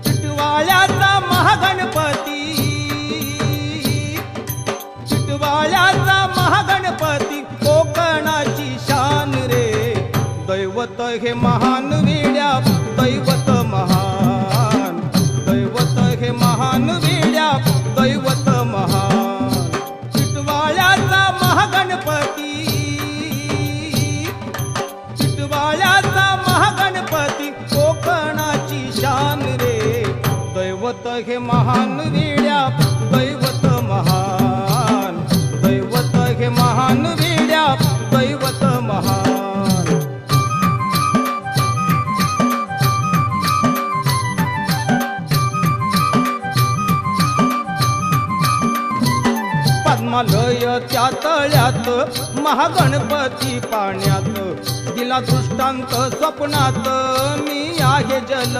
चिटवाळ्याचा महागणपती, चिटवाळ्याचा महागणपती कोकणाची शान रे। दैवत हे महान वेड्या, दैवत महान, दैवत हे महान वेड्या, दैवत महान। चिटवाळ्याचा महागणपती, चिटवाळ्याचा महागणपती कोकणाची शान रे। दैवत हे महान वेड्या, दैवत महान, दैवत हे महान वेड्या, दैवत महान। पद्मालय त्या तळ्यात, महागणपती पाण्यात, दिला दृष्टांत स्वप्नात, मी आहे जल